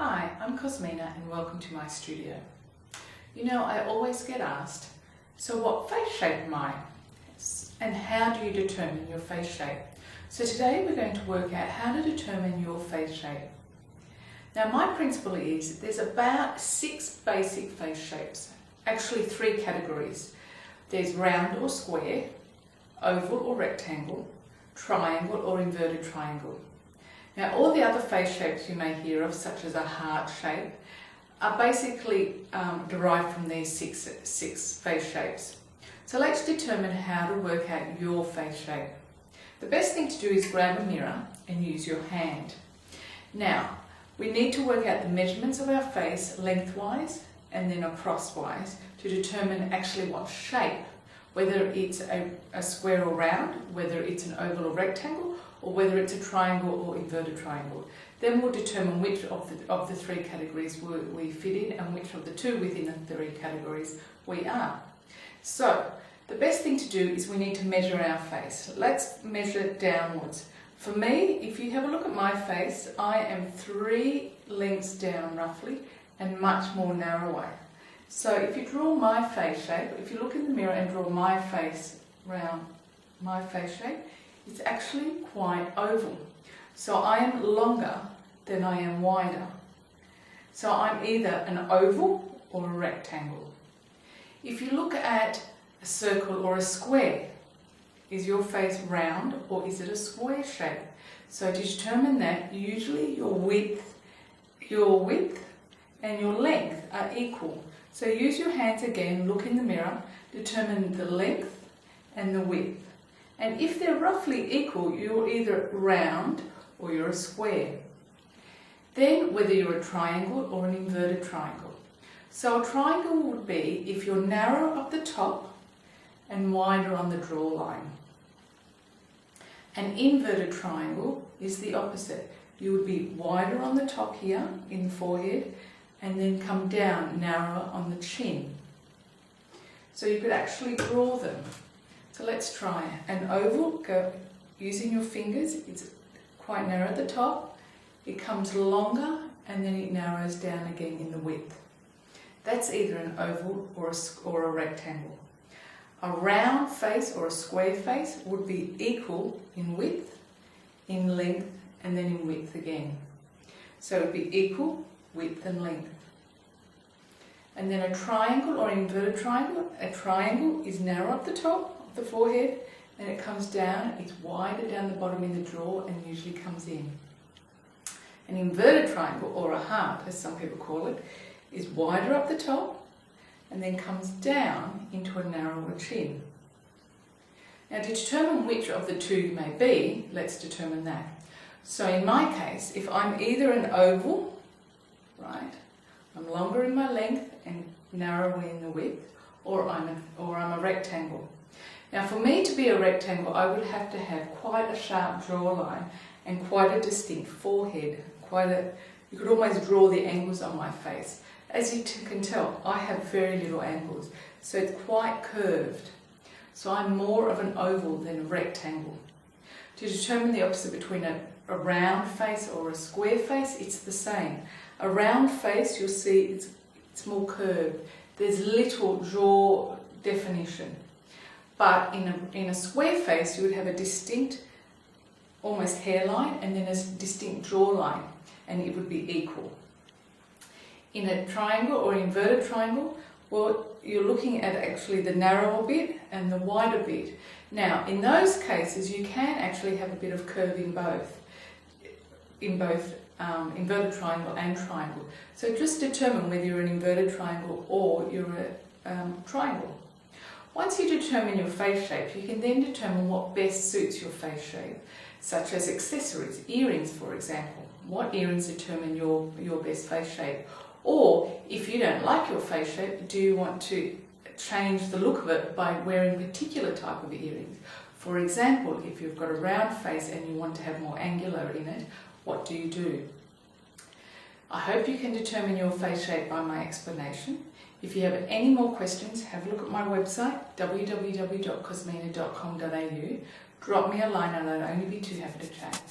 Hi, I'm Cosimina and welcome to my studio. You know, I always get asked, so what face shape am I? And how do you determine your face shape? So today we're going to work out how to determine your face shape. Now my principle is there's about 6 basic face shapes, actually 3 categories. There's round or square, oval or rectangle, triangle or inverted triangle. Now all the other face shapes you may hear of, such as a heart shape, are basically derived from these six face shapes. So let's determine how to work out your face shape. The best thing to do is grab a mirror and use your hand. Now, we need to work out the measurements of our face lengthwise and then acrosswise to determine actually what shape, whether it's a square or round, whether it's an oval or rectangle, or whether it's a triangle or inverted triangle. Then we'll determine which of the 3 categories we fit in and which of the 2 within the 3 categories we are. So, the best thing to do is we need to measure our face. Let's measure it downwards. For me, if you have a look at my face, I am 3 lengths down roughly and much more narrower. So if you draw my face shape, if you look in the mirror and draw my face round my face shape, it's actually quite oval. So I am longer than I am wider. So I'm either an oval or a rectangle. If you look at a circle or a square, is your face round or is it a square shape? So to determine that, usually your width and your length are equal. So use your hands again, look in the mirror, determine the length and the width. And if they're roughly equal, you're either round or you're a square. Then whether you're a triangle or an inverted triangle. So a triangle would be if you're narrow up the top and wider on the draw line. An inverted triangle is the opposite. You would be wider on the top here in the forehead and then come down narrower on the chin. So you could actually draw them. So let's try an oval. Go using your fingers. It's quite narrow at the top. It comes longer and then it narrows down again in the width. That's either an oval or a rectangle. A round face or a square face would be equal in width, in length, and then in width again. So it would be equal, width and length. And then a triangle or inverted triangle. A triangle is narrow up the top of the forehead and it comes down, it's wider down the bottom in the jaw and usually comes in. An inverted triangle, or a heart as some people call it, is wider up the top and then comes down into a narrower chin. Now to determine which of the 2 you may be, let's determine that. So in my case, if I'm either an oval, right, I'm longer in my length and narrower in the width, or I'm a rectangle. Now for me to be a rectangle, I would have to have quite a sharp jawline and quite a distinct forehead. You could almost draw the angles on my face. As you can tell, I have very little angles, so it's quite curved. So I'm more of an oval than a rectangle. To determine the opposite between a round face or a square face, it's the same. A round face, you'll see it's more curved. There's little jaw definition. But in a square face, you would have a distinct, almost hairline, and then a distinct jawline, and it would be equal. In a triangle or inverted triangle, well, you're looking at actually the narrower bit and the wider bit. Now, in those cases, you can actually have a bit of curve in both inverted triangle and triangle. So just determine whether you're an inverted triangle or you're a triangle. Once you determine your face shape, you can then determine what best suits your face shape, such as accessories, earrings for example. What earrings determine your best face shape? Or if you don't like your face shape, do you want to change the look of it by wearing a particular type of earrings? For example, if you've got a round face and you want to have more angular in it, what do you do? I hope you can determine your face shape by my explanation. If you have any more questions, have a look at my website, www.cosimina.com.au. Drop me a line and I'd only be too happy to chat.